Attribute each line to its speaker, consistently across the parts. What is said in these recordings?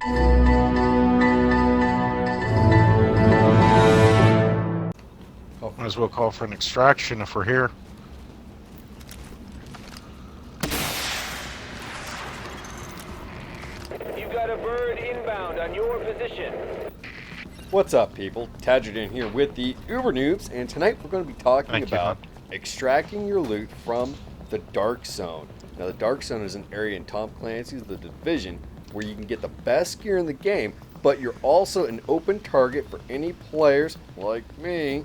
Speaker 1: Might as well call for an extraction if we're here.
Speaker 2: You've got a bird inbound on your position.
Speaker 3: What's up, people? Tadradan here with the Uber Noobs, and tonight we're going to be talking about extracting your loot from the Dark Zone. Now, the Dark Zone is an area in Tom Clancy's The Division where you can get the best gear in the game, but you're also an open target for any players like me.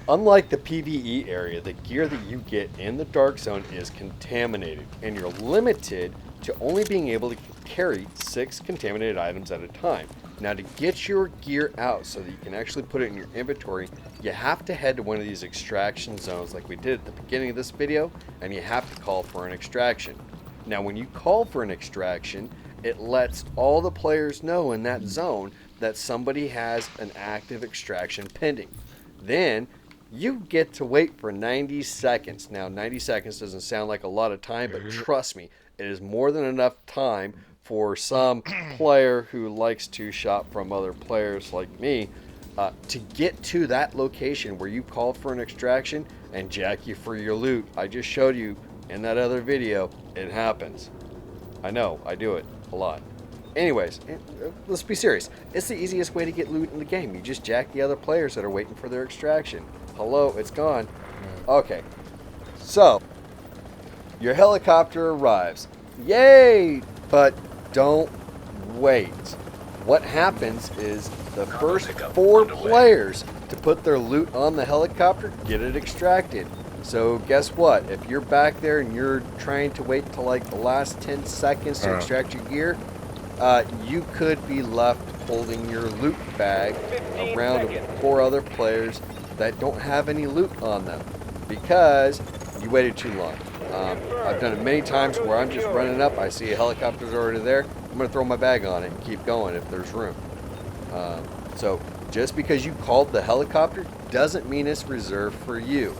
Speaker 3: Unlike the PvE area, the gear that you get in the Dark Zone is contaminated, and you're limited to only being able to carry 6 contaminated items at a time. Now, to get your gear out so that you can actually put it in your inventory, you have to head to one of these extraction zones like we did at the beginning of this video, and you have to call for an extraction. Now, when you call for an extraction, it lets all the players know in that zone that somebody has an active extraction pending. Then you get to wait for 90 seconds. Now, 90 seconds doesn't sound like a lot of time, but trust me, it is more than enough time for some player who likes to shop from other players like me to get to that location where you called for an extraction and jack you for your loot. I just showed you in that other video, it happens. I know, I do it a lot. Anyways, let's be serious. It's the easiest way to get loot in the game. You just jack the other players that are waiting for their extraction. Hello, it's gone. Okay, so your helicopter arrives. Yay! But don't wait. What happens is the first 4 players to put their loot on the helicopter get it extracted. So guess what? If you're back there and you're trying to wait till like the last 10 seconds to extract your gear, you could be left holding your loot bag around 4 other players that don't have any loot on them because you waited too long. I've done it many times where I'm just running up, I see a helicopter's already there, I'm going to throw my bag on it and keep going if there's room. So just because you called the helicopter doesn't mean it's reserved for you.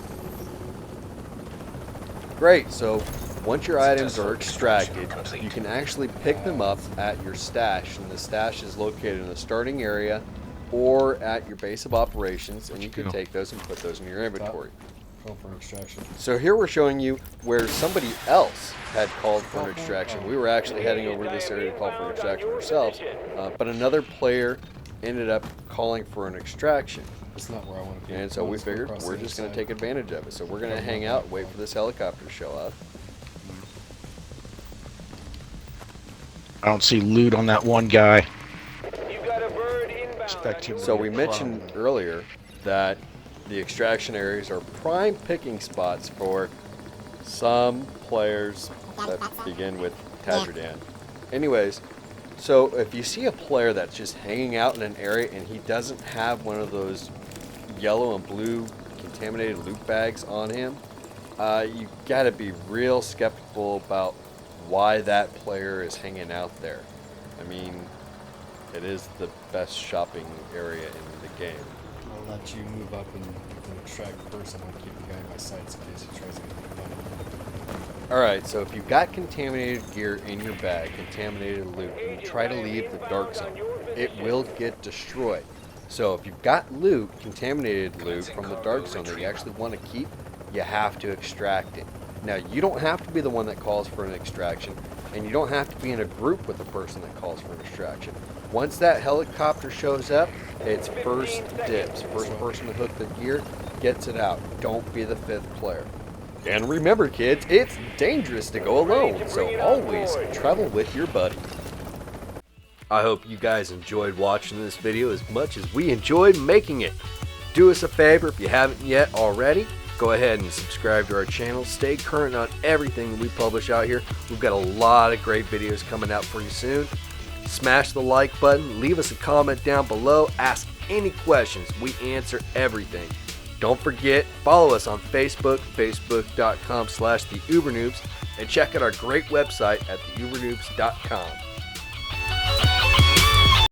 Speaker 3: Great, so once your items are extracted, you can actually pick them up at your stash, and the stash is located in the starting area or at your base of operations, and you can take those and put those in your inventory.
Speaker 4: For an extraction.
Speaker 3: So here we're showing you where somebody else had called for an extraction. We were actually heading over to this area to call for an extraction ourselves, but another player ended up calling for an extraction.
Speaker 4: That's not where I want to be.
Speaker 3: And so we figured we're just going to take advantage of it. So we're going to hang out and wait for this helicopter to show up.
Speaker 1: I don't see loot on that one guy.
Speaker 2: You've got a bird inbound.
Speaker 3: So we mentioned earlier that the extraction areas are prime picking spots for some players that begin with Tadradan. Anyways, so if you see a player that's just hanging out in an area and he doesn't have one of those yellow and blue contaminated loot bags on him, you gotta be real skeptical about why that player is hanging out there. I mean, it is the best shopping area in the game.
Speaker 4: I'll let you move up and extract first. I'm going to keep the guy in my sights in case he tries to get the gun.
Speaker 3: Alright, so if you've got contaminated gear in your bag, contaminated loot, and you try to leave the Dark Zone, it will get destroyed. So if you've got loot, contaminated loot from the Dark Zone that you actually want to keep, you have to extract it. Now, you don't have to be the one that calls for an extraction, and you don't have to be in a group with the person that calls for an extraction. Once that helicopter shows up, it's first dibs. First person to hook the gear gets it out. Don't be the 5th player. And remember, kids, it's dangerous to go alone, so always travel with your buddy. I hope you guys enjoyed watching this video as much as we enjoyed making it. Do us a favor if you haven't yet already. Go ahead and subscribe to our channel. Stay current on everything we publish out here. We've got a lot of great videos coming out for you soon. Smash the like button. Leave us a comment down below. Ask any questions. We answer everything. Don't forget, follow us on Facebook, facebook.com/theUberNoobs, and check out our great website at theubernoobs.com.